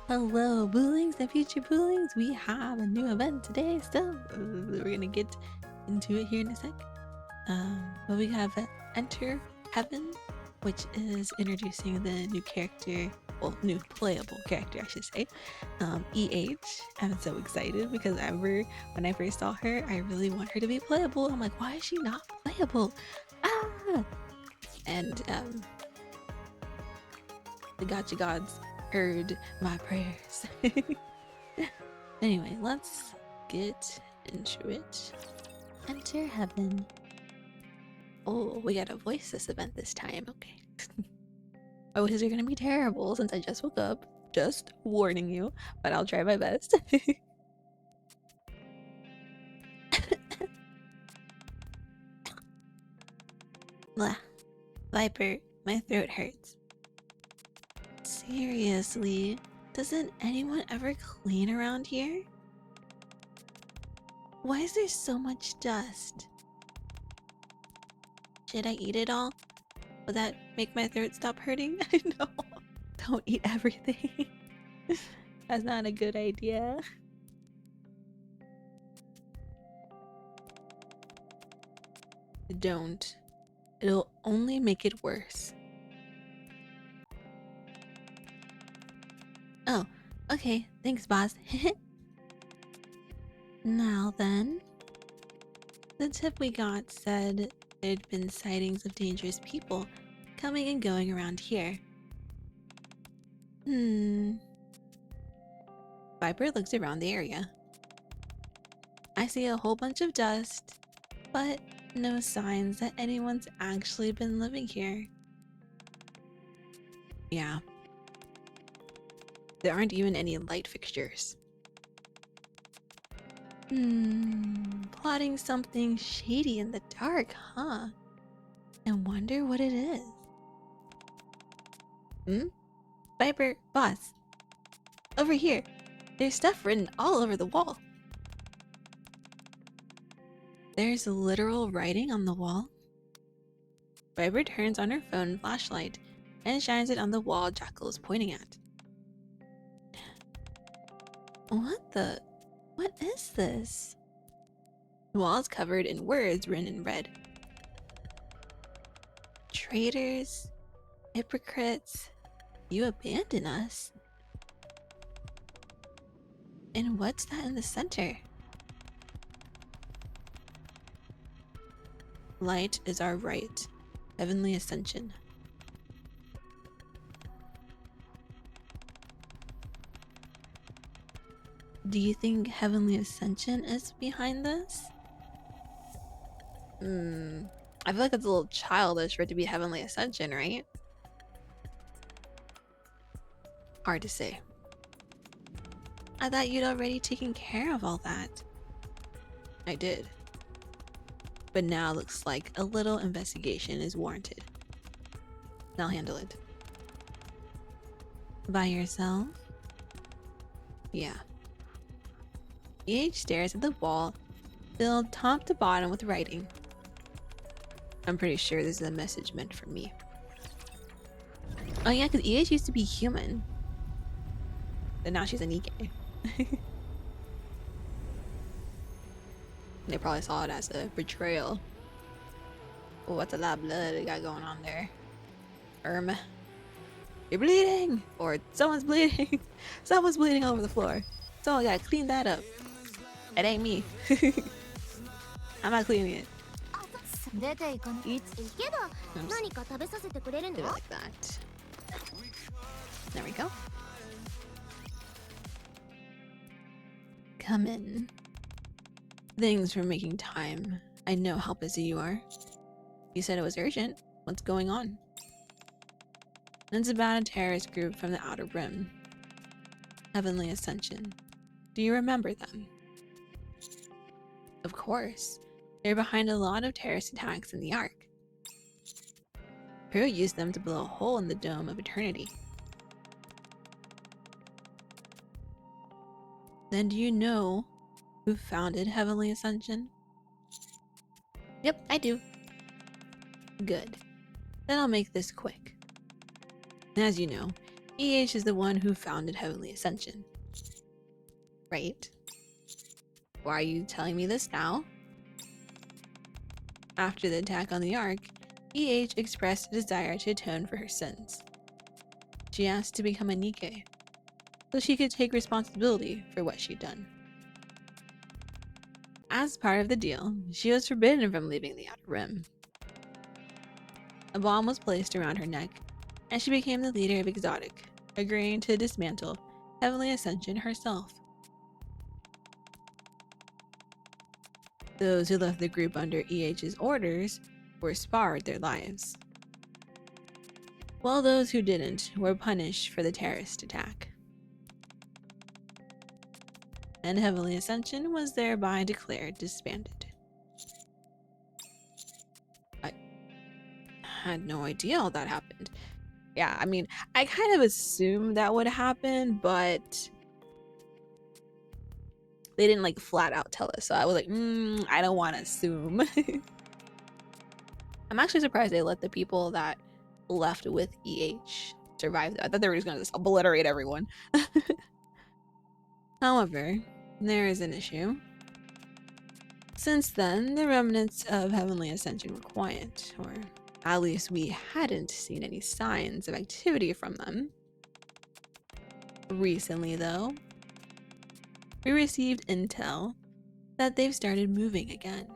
Hello, Boolings and future Boolings. We have a new event today still. We're gonna get into it here in a sec. But we have Enter Heaven, which is introducing the new character, well, new playable character, I should say, EH. I'm so excited because when I first saw her, I really want her to be playable. I'm like, why is she not playable? Ah! And the gotcha gods heard my prayers. Anyway, let's get into it. Enter heaven. Oh, we gotta voice this event this time. Okay. My voices are gonna be terrible since I just woke up. Just warning you, but I'll try my best. Blah. Viper, my throat hurts. Seriously, doesn't anyone ever clean around here? Why is there so much dust? Should I eat it all? Will that make my throat stop hurting? I know. Don't eat everything. That's not a good idea. Don't. It'll only make it worse. Oh, okay. Thanks, boss. Now then. The tip we got said there'd been sightings of dangerous people coming and going around here. Viper looks around the area. I see a whole bunch of dust, but no signs that anyone's actually been living here. Yeah. There aren't even any light fixtures. Plotting something shady in the dark, huh? I wonder what it is. Viper, boss. Over here. There's stuff written all over the wall. There's literal writing on the wall. Viper turns on her phone flashlight and shines it on the wall Jackal is pointing at. What is this? The wall is covered in words written in red. Traitors, hypocrites, you abandon us. And what's that in the center? Light is our right, heavenly ascension. Do you think heavenly ascension is behind this? I feel like it's a little childish for it to be heavenly ascension, right? Hard to say. I thought you'd already taken care of all that. I did. But now it looks like a little investigation is warranted. I'll handle it. By yourself? Yeah. EH stares at the wall, filled top to bottom with writing. I'm pretty sure this is a message meant for me. Oh yeah, because EH used to be human. But now she's a Nikke. They probably saw it as a betrayal. Oh, what's a lot of blood they got going on there? You're bleeding! Or someone's bleeding! Someone's bleeding over the floor. So I gotta clean that up. It ain't me. I'm not cleaning it. Do it like that. There we go. Come in. Thanks for making time. I know how busy you are. You said it was urgent. What's going on? It's about a terrorist group from the Outer Rim. Heavenly Ascension. Do you remember them? Of course. They're behind a lot of terrorist attacks in the Ark. Peru used them to blow a hole in the Dome of Eternity. Then do you know who founded Heavenly Ascension? Yep, I do. Good. Then I'll make this quick. As you know, EH is the one who founded Heavenly Ascension. Right? Why are you telling me this now? After the attack on the Ark, EH expressed a desire to atone for her sins. She asked to become a Nikke, so she could take responsibility for what she'd done. As part of the deal, she was forbidden from leaving the Outer Rim. A bomb was placed around her neck, and she became the leader of Exotic, agreeing to dismantle Heavenly Ascension herself. Those who left the group under EH's orders were spared their lives, while those who didn't were punished for the terrorist attack. And Heavenly Ascension was thereby declared disbanded. I had no idea all that happened. Yeah, I mean, I kind of assumed that would happen, but they didn't like flat out tell us. So I was like, I don't want to assume. I'm actually surprised they let the people that left with EH survive. I thought they were just going to just obliterate everyone. However, there is an issue. Since then, the remnants of Heavenly Ascension were quiet, or at least we hadn't seen any signs of activity from them. Recently, though, we received intel that they've started moving again.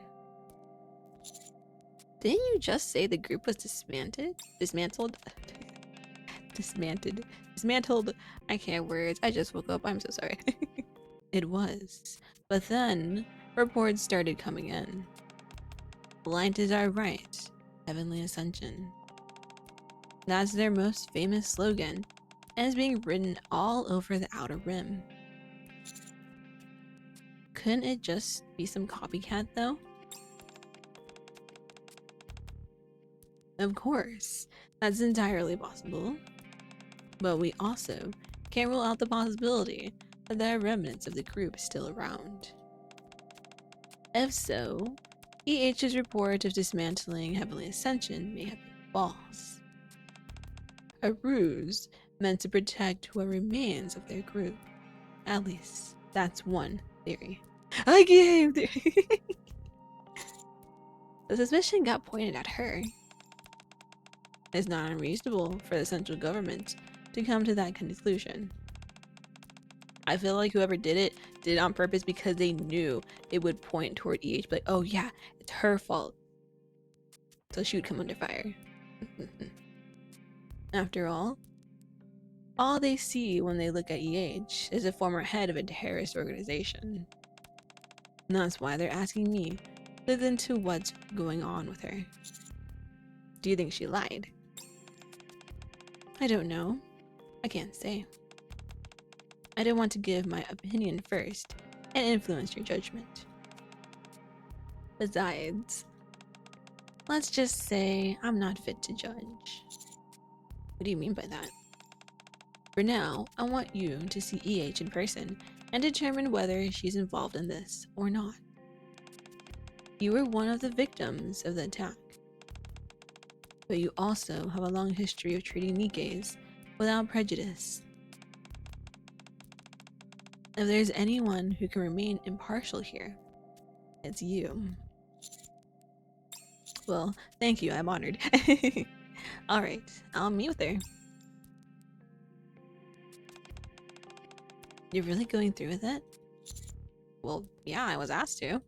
Didn't you just say the group was dismantled? Dismantled? Dismantled. I can't words. I just woke up. I'm so sorry. It was. But then, reports started coming in. Blind is our right. Heavenly Ascension. That's their most famous slogan, and is being written all over the Outer Rim. Couldn't it just be some copycat, though? Of course, that's entirely possible. But we also can't rule out the possibility that there are remnants of the group still around. If so, EH's report of dismantling Heavenly Ascension may have been false. A ruse meant to protect what remains of their group. At least, that's one theory. I gave theory! The suspicion got pointed at her. It's not unreasonable for the central government to come to that conclusion. I feel like whoever did it on purpose because they knew it would point toward EH, like, oh yeah, it's her fault. So she would come under fire. After all they see when they look at EH is a former head of a terrorist organization. And that's why they're asking me to look into what's going on with her. Do you think she lied? I don't know. I can't say. I don't want to give my opinion first and influence your judgment. Besides, let's just say I'm not fit to judge. What do you mean by that? For now, I want you to see EH in person and determine whether she's involved in this or not. You were one of the victims of the attack, but you also have a long history of treating Nikkes without prejudice. If there's anyone who can remain impartial here, it's you. Well, thank you, I'm honored. Alright, I'll meet with her. You're really going through with it? Well, yeah, I was asked to.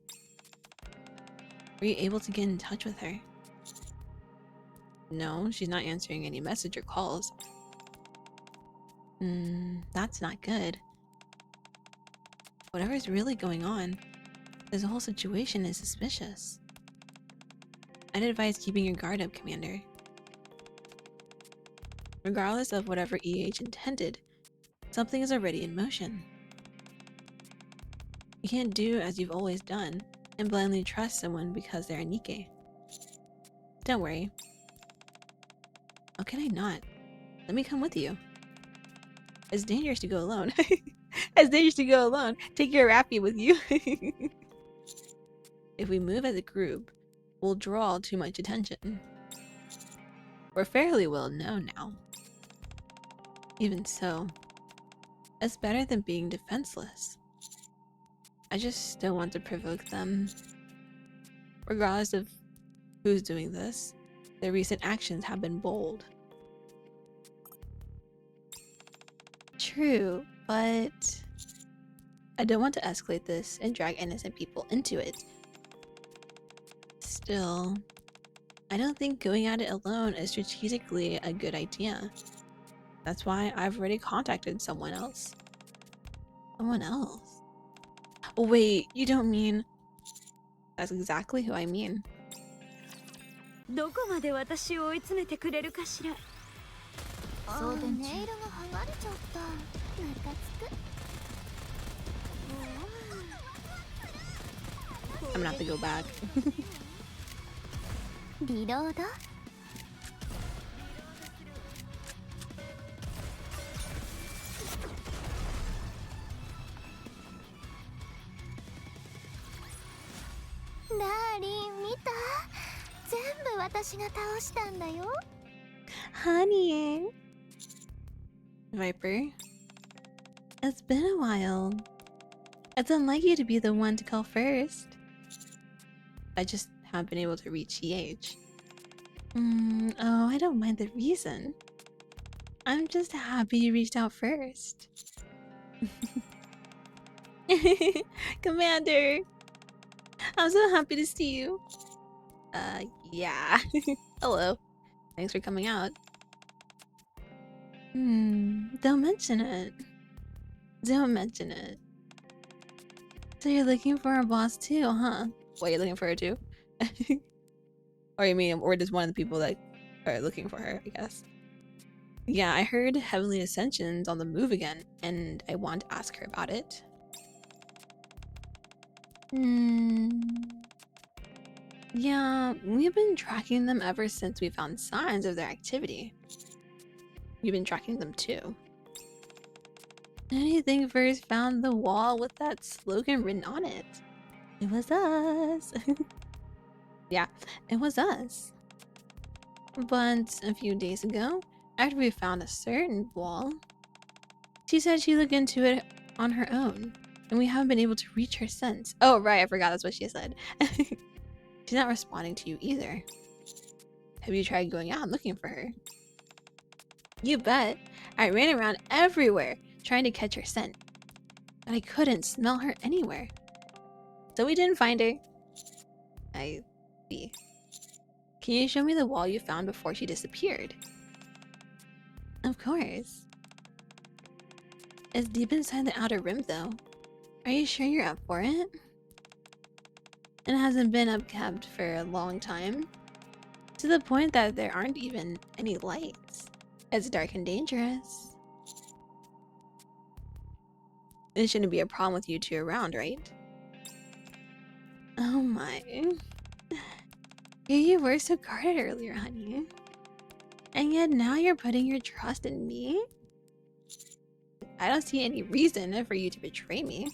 Were you able to get in touch with her? No, she's not answering any message or calls. That's not good. Whatever's really going on, this whole situation is suspicious. I'd advise keeping your guard up, Commander. Regardless of whatever EH intended, something is already in motion. You can't do as you've always done and blindly trust someone because they're a Nikke. Don't worry. How can I not? Let me come with you. It's dangerous to go alone. It's dangerous to go alone. Take your Rappy with you. If we move as a group, we'll draw too much attention. We're fairly well known now. Even so, it's better than being defenseless. I just still want to provoke them. Regardless of who's doing this, their recent actions have been bold. True, but I don't want to escalate this and drag innocent people into it. Still, I don't think going at it alone is strategically a good idea. That's why I've already contacted someone else. Someone else? Oh, wait, you don't mean... That's exactly who I mean. どこまで私を追い詰めてくれるかしら。そうでネイルが剥がれちゃった。ムカつく。I'm gonna have to go back. リロード。ダーリン見た？全部私が倒したんだよ。Honey! Viper, it's been a while. It's unlike you to be the one to call first. I just haven't been able to reach EH. Oh, I don't mind the reason. I'm just happy you reached out first. Commander! I'm so happy to see you. Yeah. Hello. Thanks for coming out. Don't mention it. Don't mention it. So you're looking for a boss too, huh? Wait, you're looking for her too? Or you mean, or just one of the people that are looking for her, I guess. Yeah, I heard Heavenly Ascension's on the move again, and I want to ask her about it. Yeah, we've been tracking them ever since we found signs of their activity. You've been tracking them too. Who do you think first found the wall with that slogan written on it? It was us. Yeah, it was us. But a few days ago, after we found a certain wall, she said she looked into it on her own, and we haven't been able to reach her since. Oh, right, I forgot that's what she said. She's not responding to you either. Have you tried going out and looking for her? You bet. I ran around everywhere trying to catch her scent, but I couldn't smell her anywhere. So we didn't find her. I see. Can you show me the wall you found before she disappeared? Of course. It's deep inside the outer rim though. Are you sure you're up for it? It hasn't been upkept for a long time, to the point that there aren't even any lights. It's dark and dangerous. It shouldn't be a problem with you two around, right? Oh my. Here you were so guarded earlier, honey. And yet now you're putting your trust in me? I don't see any reason for you to betray me.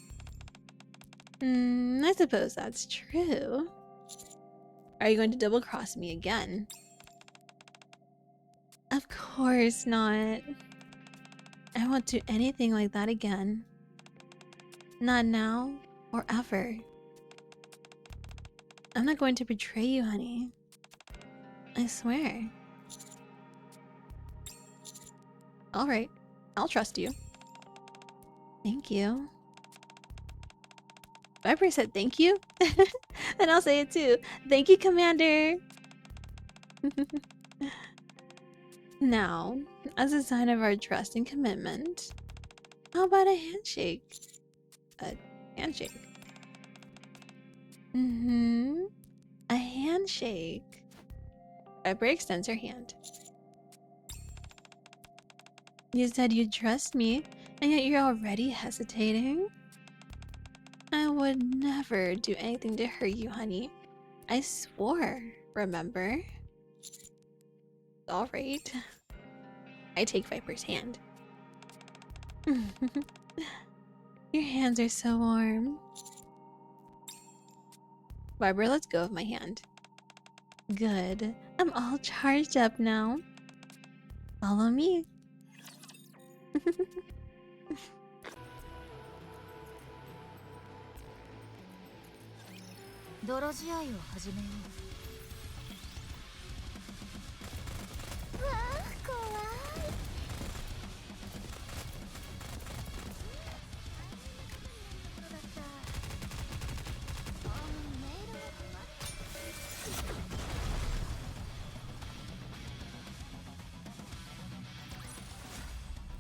I suppose that's true. Are you going to double-cross me again? Of course not. I won't do anything like that again. Not now or ever. I'm not going to betray you, honey. I swear. Alright, I'll trust you. Thank you. Viper said thank you? Then I'll say it too. Thank you, Commander! Now, as a sign of our trust and commitment, how about a handshake? A handshake. A handshake. Viper extends her hand. You said you'd trust me, and yet you're already hesitating? I would never do anything to hurt you, honey. I swore, remember? Alright. I take Viper's hand. Your hands are so warm. Viper lets go of my hand. Good. I'm all charged up now. Follow me. 泥仕合を始めよう。わあ怖い。そうだった。メールが止まっ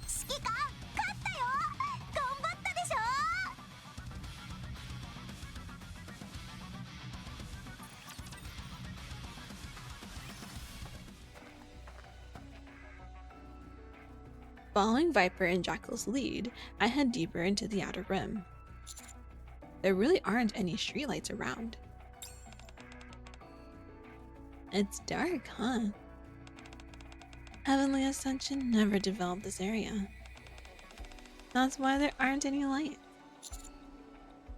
指揮官勝ったよ。頑張ったでしょ。Following Viper and Jackal's lead, I head deeper into the Outer Rim. There really aren't any streetlights around. It's dark, huh? Heavenly Ascension never developed this area. That's why there aren't any lights.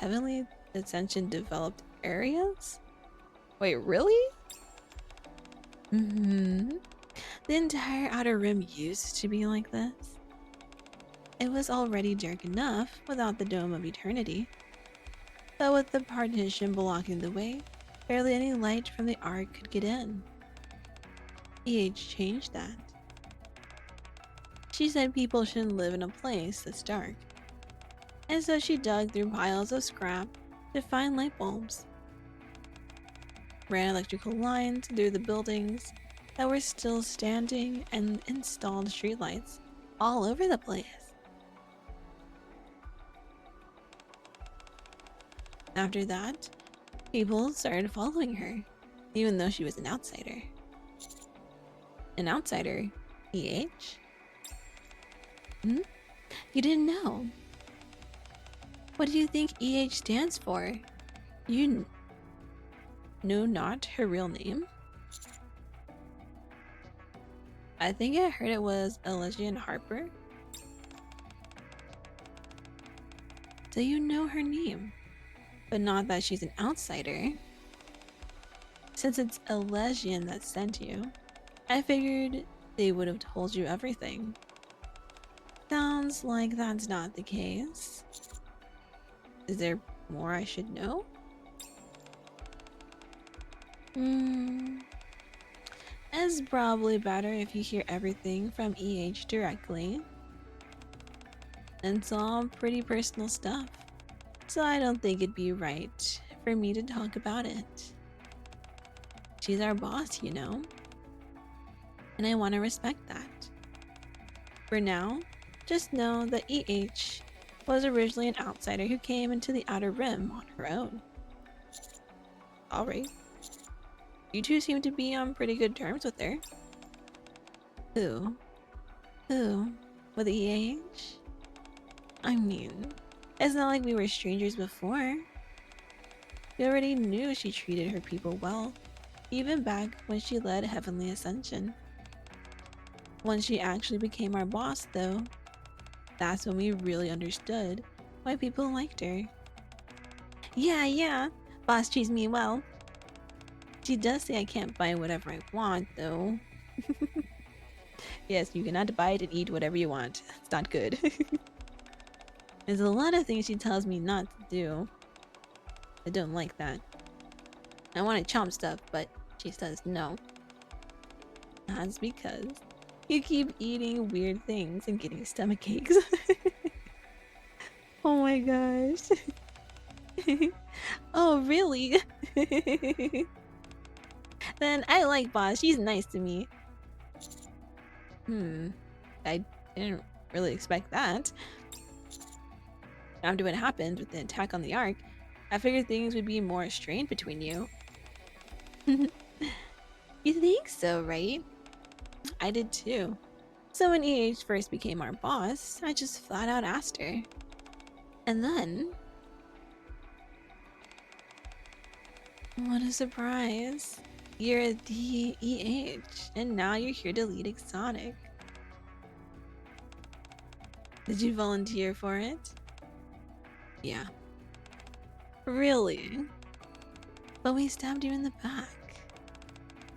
Heavenly Ascension developed areas? Wait, really? The entire Outer Rim used to be like this. It was already dark enough without the Dome of Eternity. But with the partition blocking the way, barely any light from the Ark could get in. EH changed that. She said people shouldn't live in a place that's dark. And so she dug through piles of scrap to find light bulbs. Ran electrical lines through the buildings that were still standing and installed streetlights all over the place. After that, people started following her, even though she was an outsider. An outsider? EH? You didn't know. What do you think EH stands for? You know not her real name? I think I heard it was Elysian Harper. So you know her name, but not that she's an outsider. Since it's Elysian that sent you, I figured they would have told you everything. Sounds like that's not the case. Is there more I should know? It's probably better if you hear everything from EH directly. It's all pretty personal stuff, so I don't think it'd be right for me to talk about it. She's our boss, you know, and I want to respect that. For now, just know that EH was originally an outsider who came into the Outer Rim on her own. Alright. You two seem to be on pretty good terms with her. Who? Who? With EH? I mean, it's not like we were strangers before. We already knew she treated her people well, even back when she led Heavenly Ascension. Once she actually became our boss, though, that's when we really understood why people liked her. Yeah, boss treats me well. She does say I can't buy whatever I want, though. Yes, you cannot buy it and eat whatever you want. It's not good. There's a lot of things she tells me not to do. I don't like that. I want to chomp stuff, but she says no. That's because you keep eating weird things and getting stomach aches. Oh my gosh. Oh, really? Then I like Boss. She's nice to me. I didn't really expect that. After what happened with the attack on the Ark, I figured things would be more strained between you. You think so, right? I did too. So when EH first became our boss, I just flat out asked her. And then... what a surprise. You're the EH, and now you're here to lead Exotic. Did you volunteer for it? Yeah. Really? But we stabbed you in the back.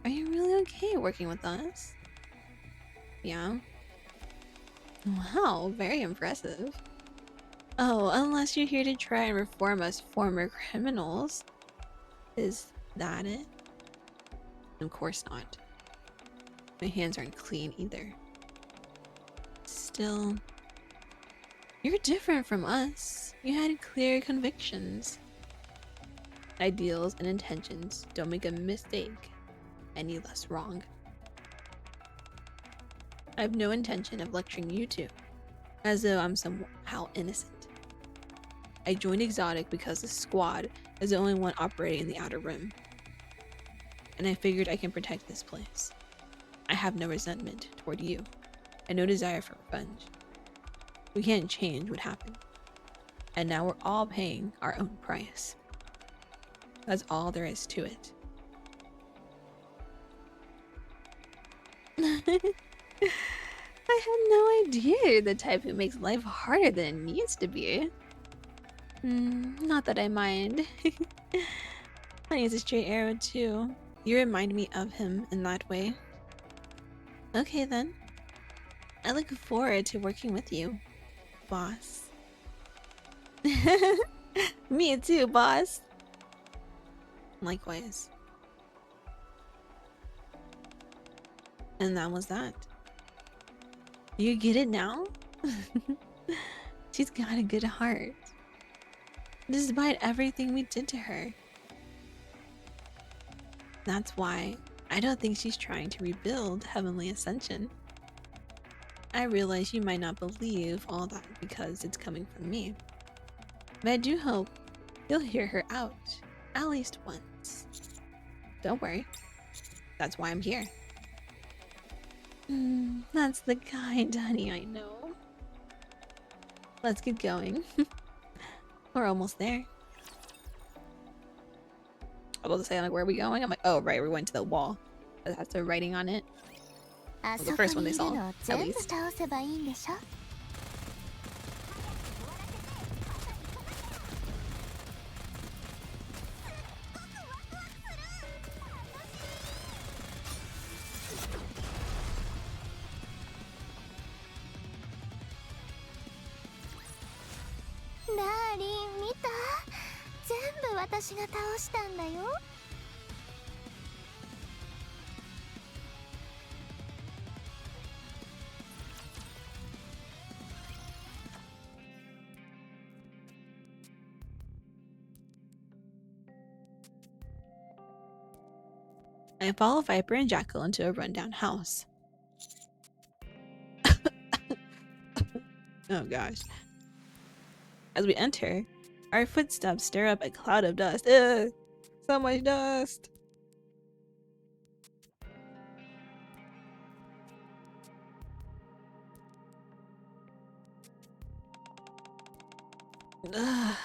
Are you really okay working with us? Yeah. Wow, very impressive. Oh, unless you're here to try and reform us former criminals. Is that it? Of course not. My hands aren't clean either. Still, you're different from us. You had clear convictions. Ideals and intentions don't make a mistake any less wrong. I have no intention of lecturing you two, as though I'm somehow innocent. I joined Exotic because the squad is the only one operating in the Outer Rim, and I figured I can protect this place. I have no resentment toward you, and no desire for revenge. We can't change what happened, and now we're all paying our own price. That's all there is to it. I had no idea you're the type who makes life harder than it needs to be. Not that I mind. Honey's a straight arrow too. You remind me of him in that way. Okay then. I look forward to working with you, boss. Me too, boss. Likewise. And that was that. You get it now? She's got a good heart. Despite everything we did to her. That's why I don't think she's trying to rebuild Heavenly Ascension. I realize you might not believe all that because it's coming from me. But I do hope you'll hear her out, at least once. Don't worry. That's why I'm here. That's the kind, honey, I know. Let's get going. We're almost there. I was about to say, like, where are we going? I'm like, oh, right, we're going to the wall that has the writing on it. Well, the first one they saw, at least. I follow Viper and Jackal into a rundown house. Oh gosh. As we enter, our footsteps stir up a cloud of dust. Ugh, so much dust. Ugh.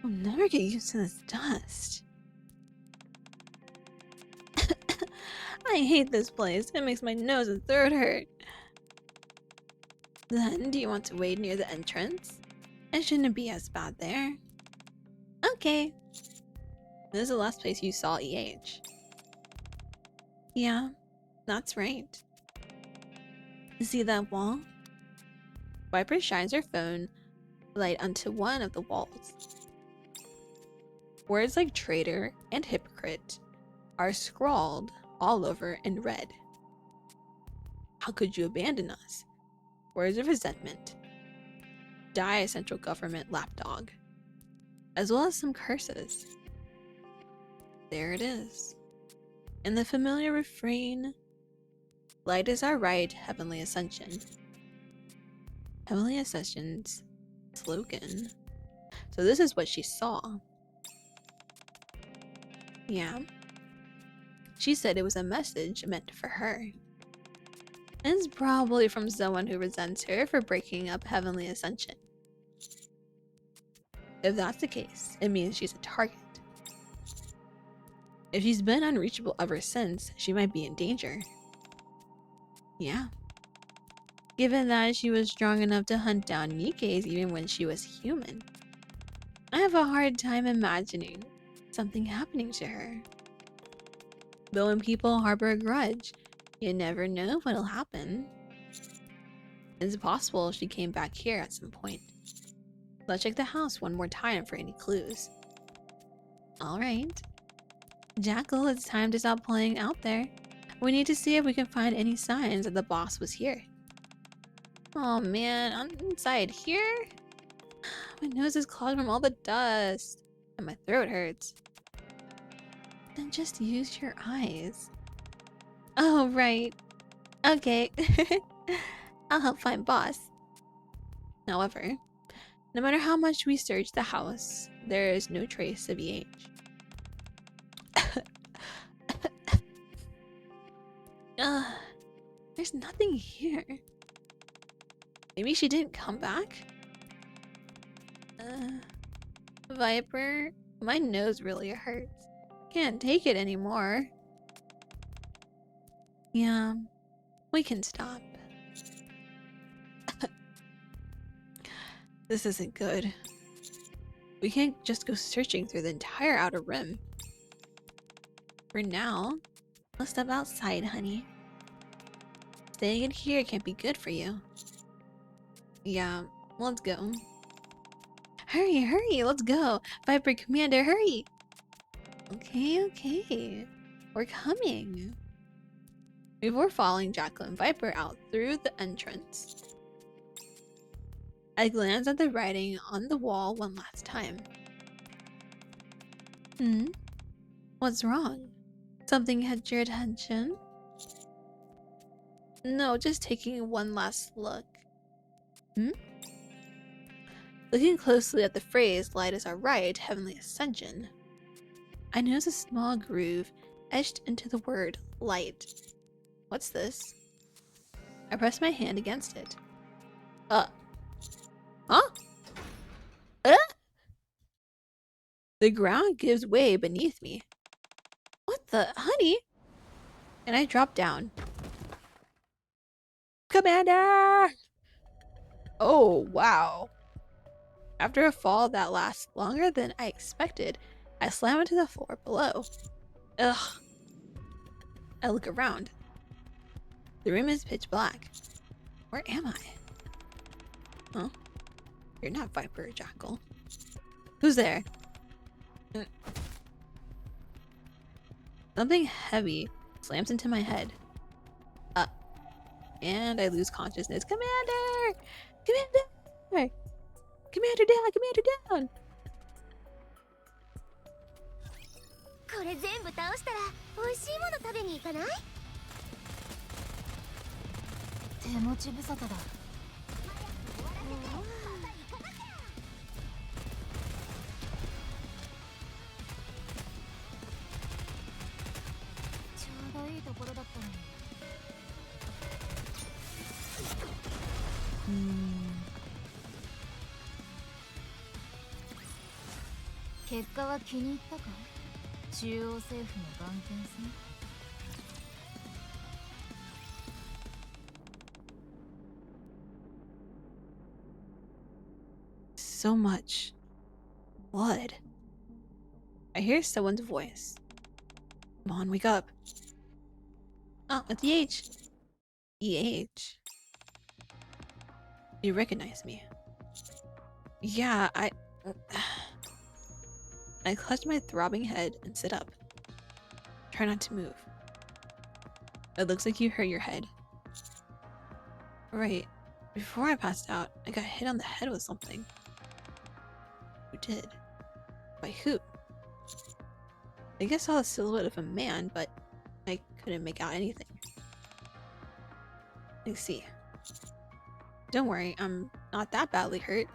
I'll never get used to this dust. I hate this place. It makes my nose and throat hurt. Then, do you want to wait near the entrance? It shouldn't be as bad there. Okay. This is the last place you saw EH. Yeah, that's right. See that wall? Viper shines her phone light onto one of the walls. Words like traitor and hypocrite are scrawled all over in red. How could you abandon us? Words of resentment. Die, central government lapdog. As well as some curses. There it is. And the familiar refrain, light is our right, Heavenly Ascension. Heavenly Ascension's slogan. So this is what she saw. Yeah. She said it was a message meant for her. And it's probably from someone who resents her for breaking up Heavenly Ascension. If that's the case, it means she's a target. If she's been unreachable ever since, she might be in danger. Yeah. Given that she was strong enough to hunt down Nikke's even when she was human. I have a hard time imagining something happening to her. But when people harbor a grudge, You never know what'll happen. It's possible she came back here at some point. Let's check the house one more time for any clues. Alright. Jackal, it's time to stop playing out there. We need to see if we can find any signs that the boss was here. Oh man, I'm inside here? My nose is clogged from all the dust. And my throat hurts. Then just use your eyes. Oh, right. Okay. I'll help find boss. However, no matter how much we search the house, there is no trace of EH. There's nothing here. Maybe she didn't come back? Viper, my nose really hurts. Can't take it anymore. Yeah, we can stop. This isn't good. We can't just go searching through the entire outer rim. For now, let's step outside, honey. Staying in here can't be good for you. Yeah, let's go. Hurry, hurry, let's go. Viper Commander, hurry! Okay. We're coming. Before following Jackal and Viper out through the entrance, I glanced at the writing on the wall one last time. What's wrong? Something had your attention? No, just taking one last look. Looking closely at the phrase, light is our right, heavenly ascension, I noticed a small groove etched into the word light. What's this? I pressed my hand against it. Huh? The ground gives way beneath me. What the honey? And I dropped down. Commander! Oh, wow. After a fall that lasts longer than I expected, I slam into the floor below. Ugh. I look around. The room is pitch black. Where am I? Huh? You're not Viper or Jackal. Who's there? Something heavy slams into my head. And I lose consciousness. Commander! Commander! Commander down! Commander down! これ全部倒したら美味しいもの食べに行かない？手持ち無沙汰だ。ちょうどいいところだったのに。結果は気に入ったか？中央政府の番犬さん。So much blood. I hear someone's voice. Come on, wake up. Oh, it's EH. EH. You recognize me? Yeah, I clutch my throbbing head and sit up. Try not to move. It looks like you hurt your head. Right. Before I passed out, I got hit on the head with something. Who did? By who? I think I saw the silhouette of a man, but I couldn't make out anything. Let's see. Don't worry, I'm not that badly hurt.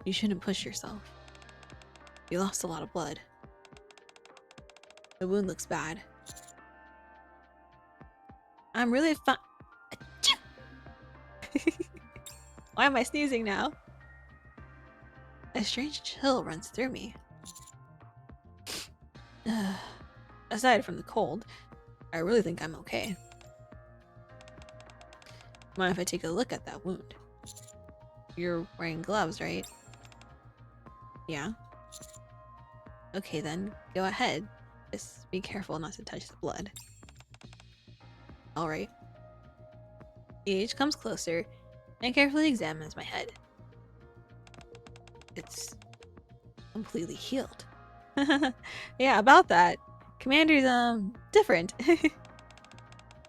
You shouldn't push yourself. You lost a lot of blood. The wound looks bad. I'm really fine. Why am I sneezing now? A strange chill runs through me. Aside from the cold, I really think I'm okay. Mind if I take a look at that wound? You're wearing gloves, right? Yeah. Okay then, go ahead. Just be careful not to touch the blood. Alright. EH comes closer and carefully examines my head. It's completely healed. Yeah, about that. Commander's, different.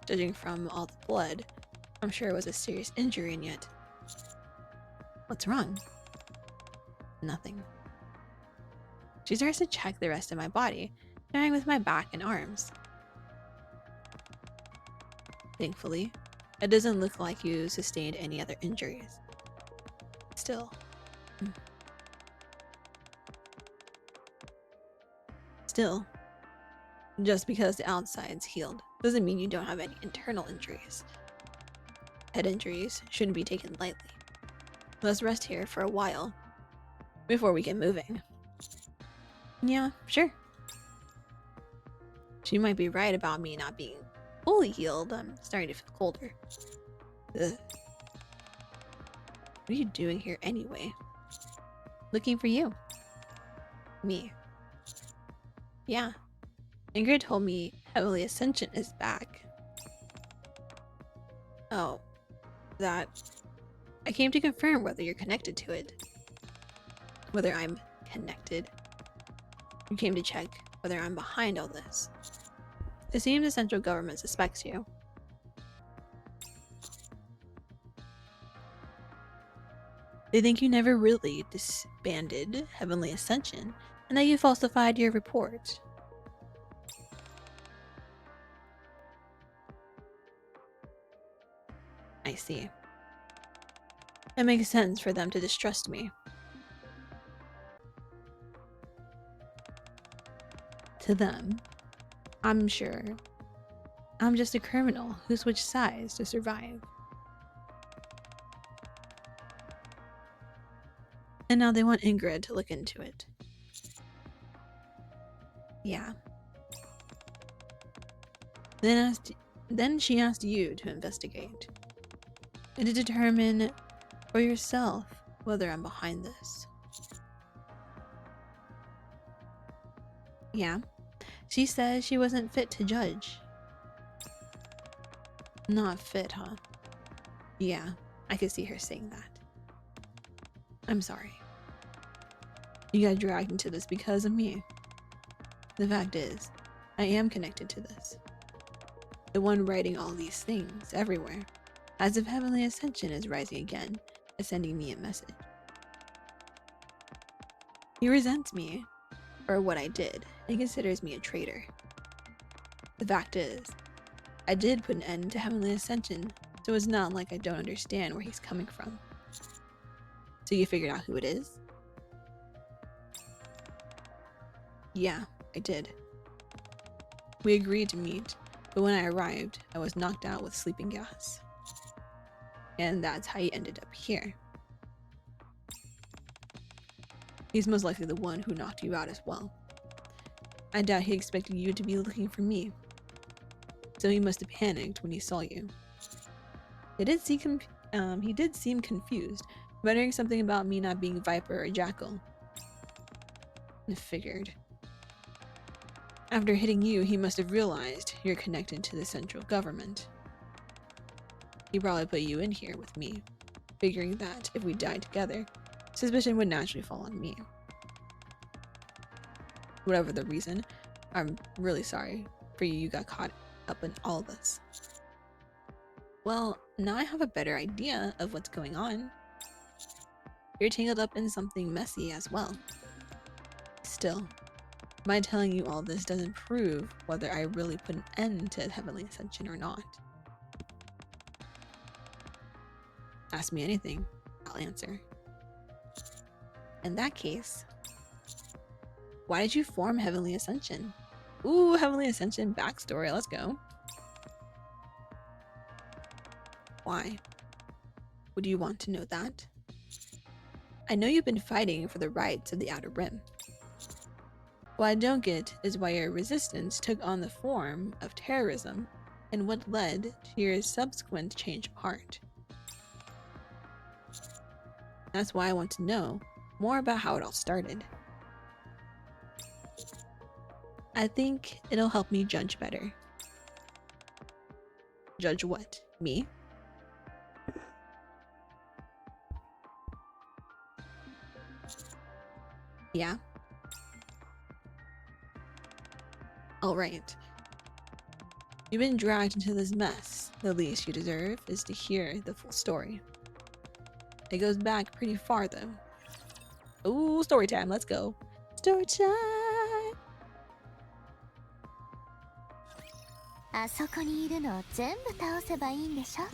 Judging from all the blood, I'm sure it was a serious injury, and yet... What's wrong? Nothing. She starts to check the rest of my body, starting with my back and arms. Thankfully, it doesn't look like you sustained any other injuries. Still. Still, just because the outside's healed doesn't mean you don't have any internal injuries. Head injuries shouldn't be taken lightly. Let's rest here for a while before we get moving. Yeah, sure. She might be right about me not being fully healed. I'm starting to feel colder. Ugh. What are you doing here anyway? Looking for you. Me. Yeah. Ingrid told me Heavenly Ascension is back. Oh. That. I came to confirm whether you're connected to it. Whether I'm connected. You came to check whether I'm behind all this. It seems the central government suspects you. They think you never really disbanded Heavenly Ascension and that you falsified your report. I see. It makes sense for them to distrust me. To them, I'm sure I'm just a criminal who switched sides to survive. And now they want Ingrid to look into it. Yeah. Then she asked you to investigate and to determine for yourself whether I'm behind this. Yeah. She says she wasn't fit to judge. Not fit, huh? Yeah, I could see her saying that. I'm sorry. You got dragged into this because of me. The fact is, I am connected to this. The one writing all these things everywhere, as if Heavenly Ascension is rising again and sending me a message. He resents me for what I did and considers me a traitor. The fact is, I did put an end to Heavenly Ascension, so it's not like I don't understand where he's coming from. So you figured out who it is? Yeah, I did. We agreed to meet, but when I arrived, I was knocked out with sleeping gas. And that's how he ended up here. He's most likely the one who knocked you out as well. I doubt he expected you to be looking for me. So he must have panicked when he saw you. He did seem confused, muttering something about me not being Viper or Jackal. I figured. After hitting you, he must have realized you're connected to the central government. He probably put you in here with me, figuring that if we died together, suspicion would naturally fall on me. Whatever the reason, I'm really sorry for you got caught up in all this. Well, now I have a better idea of what's going on. You're tangled up in something messy as well. Still, my telling you all this doesn't prove whether I really put an end to Heavenly Ascension or not. Ask me anything, I'll answer. In that case, why did you form Heavenly Ascension? Ooh, Heavenly Ascension backstory, let's go. Why? Would you want to know that? I know you've been fighting for the rights of the Outer Rim. What I don't get is why your resistance took on the form of terrorism and what led to your subsequent change of heart. That's why I want to know more about how it all started. I think it'll help me judge better. Judge what? Me? Yeah. Alright. You've been dragged into this mess. The least you deserve is to hear the full story. It goes back pretty far though. Ooh, story time, let's go. Story time! あそこにいるのを全部倒せばいいんでしょ。わ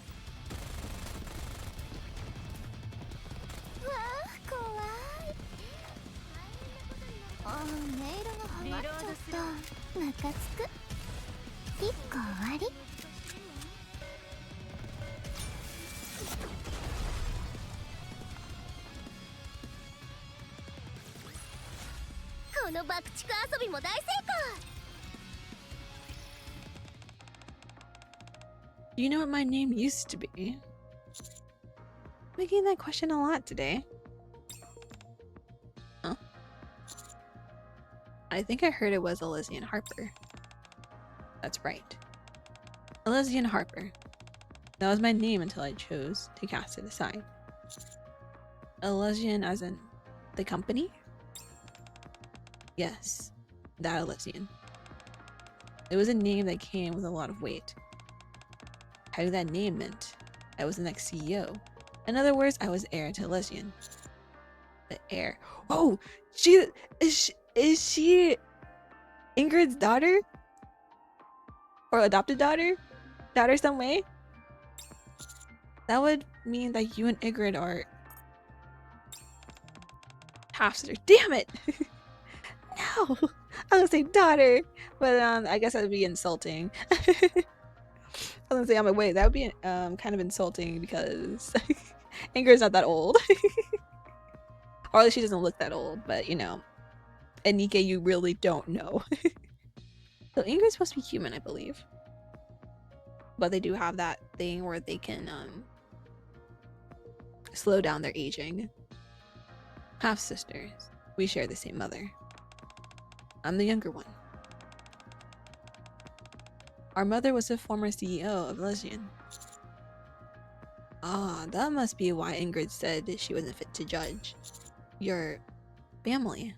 あ、怖い。あ、ネイルが剥がれちゃった。ムカつく。1個終わり。この爆竹遊びも大成功。 You know what my name used to be? Making that question a lot today. Huh? I think I heard it was Elysian Harper. That's right. Elysian Harper. That was my name until I chose to cast it aside. Elysian as in the company? Yes, that Elysian. It was a name that came with a lot of weight. I knew that name meant I was the next CEO. In other words, I was heir to Elysian. The heir. Oh, is she Ingrid's daughter? Or adopted daughter? Daughter some way? That would mean that you and Ingrid are half sisters. Damn it! No! I was gonna say daughter, but I guess that would be insulting. I was gonna say, I'm like, wait, that would be kind of insulting because Ingrid's not that old. Or at least she doesn't look that old, but you know. And Nikke, you really don't know. So Ingrid's supposed to be human, I believe. But they do have that thing where they can slow down their aging. Half sisters. We share the same mother. I'm the younger one. Our mother was the former CEO of Elysian. Ah, that must be why Ingrid said that she wasn't fit to judge. Your family.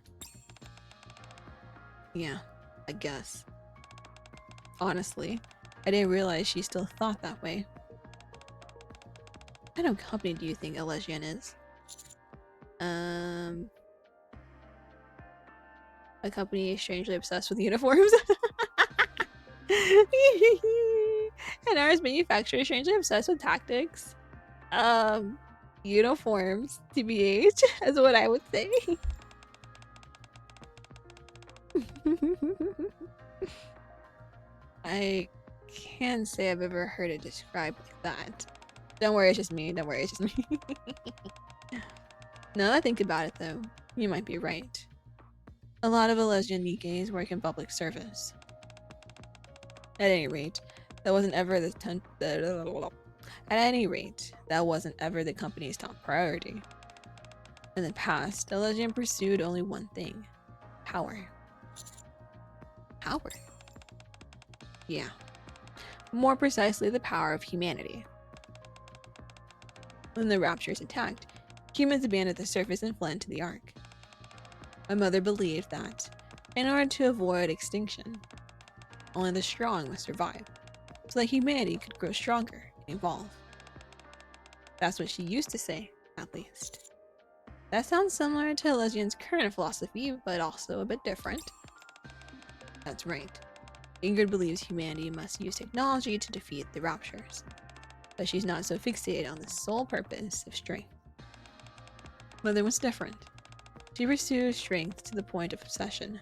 Yeah, I guess. Honestly, I didn't realize she still thought that way. What kind of company do you think Elysian is? A company strangely obsessed with uniforms. And ours manufacturer strangely obsessed with tactics. Uniforms, TBH, is what I would say. I can't say I've ever heard it described like that. Don't worry, it's just me. Don't worry, it's just me. Now that I think about it though, you might be right. A lot of Elysian Nikkes work in public service. At any rate, that wasn't ever the company's top priority. In the past, Elysian pursued only one thing: power. Power? Yeah. More precisely, the power of humanity. When the Raptures attacked, humans abandoned the surface and fled into the Ark. My mother believed that, in order to avoid extinction, only the strong must survive, so that humanity could grow stronger and evolve. That's what she used to say, at least. That sounds similar to Elysian's current philosophy, but also a bit different. That's right. Ingrid believes humanity must use technology to defeat the Raptures, but she's not so fixated on the sole purpose of strength. Mother was different. She pursued strength to the point of obsession.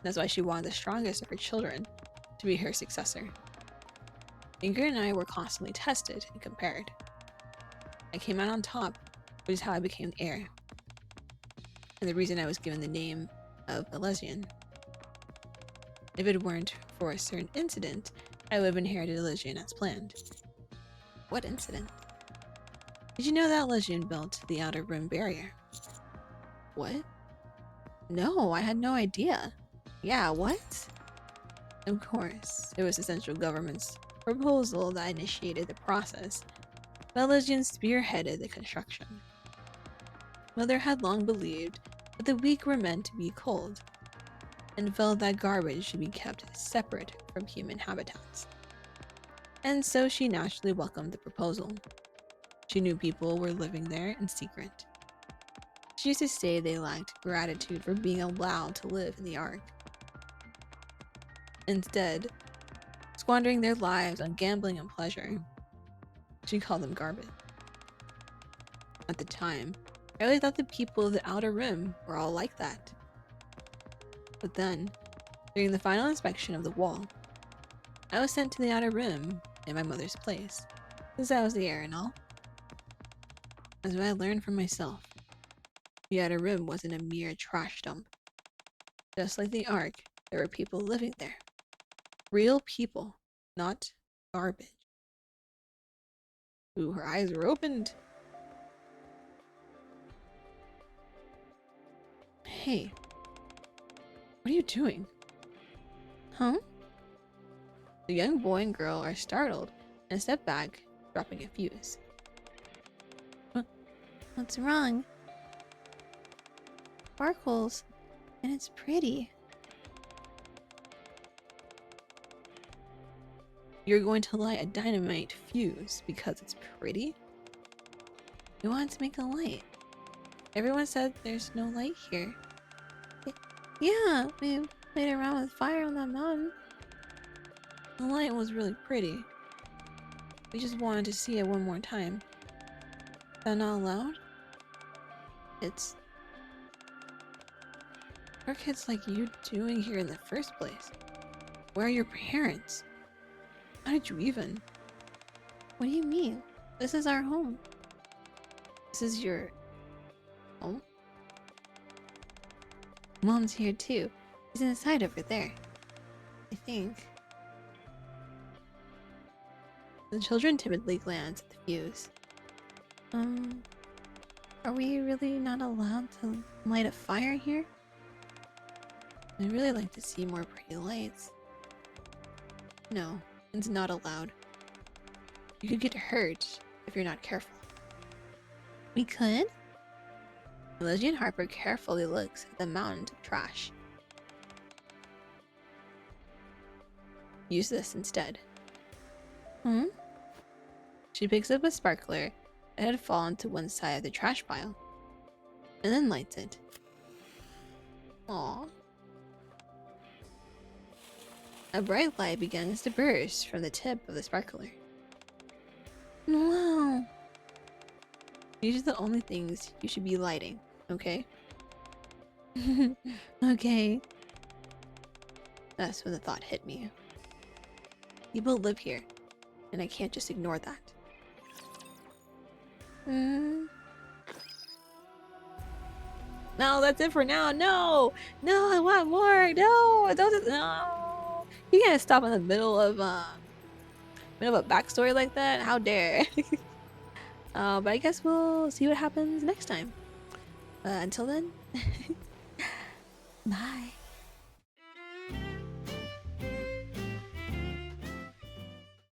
That's why she wanted the strongest of her children to be her successor. Ingrid and I were constantly tested and compared. I came out on top, which is how I became the heir, and the reason I was given the name of Elysian. If it weren't for a certain incident, I would have inherited Elysian as planned. What incident? Did you know that Elysian built the Outer Rim barrier? What? No, I had no idea. Yeah, what? Of course, it was the central government's proposal that initiated the process, VGen spearheaded the construction. Mother had long believed that the weak were meant to be cold, and felt that garbage should be kept separate from human habitats. And so she naturally welcomed the proposal. She knew people were living there in secret. She used to say they lacked gratitude for being allowed to live in the Ark. Instead, squandering their lives on gambling and pleasure. She called them garbage. At the time, I really thought the people of the Outer Rim were all like that. But then, during the final inspection of the wall, I was sent to the Outer Rim in my mother's place, since I was the heir and all. As I learned for myself, the Outer Rim wasn't a mere trash dump. Just like the Ark, there were people living there. Real people, not garbage. Ooh, her eyes were opened. Hey, what are you doing? Huh? The young boy and girl are startled and step back, dropping a fuse. What's wrong? Sparkles, and it's pretty. You're going to light a dynamite fuse because it's pretty? We wanted to make a light. Everyone said there's no light here. Yeah, we played around with fire on that mountain. The light was really pretty. We just wanted to see it one more time. Is that not allowed? What are kids like you doing here in the first place? Where are your parents? How did you even? What do you mean? This is our home. This is your home? Mom's here too. She's inside over there. I think. The children timidly glance at the fuse. Are we really not allowed to light a fire here? I'd really like to see more pretty lights. No, it's not allowed. You could get hurt if you're not careful. We could? Leslie and Harper carefully looks at the mountain of trash. Use this instead. She picks up a sparkler that had fallen to one side of the trash pile, and then lights it. Aww. A bright light begins to burst from the tip of the sparkler. Wow. These are the only things you should be lighting, okay? Okay. That's when the thought hit me. People live here, and I can't just ignore that. No, that's it for now. No, I want more. No, don't. No, you can't stop in the middle of a backstory like that. How dare? But I guess we'll see what happens next time. Until then, bye.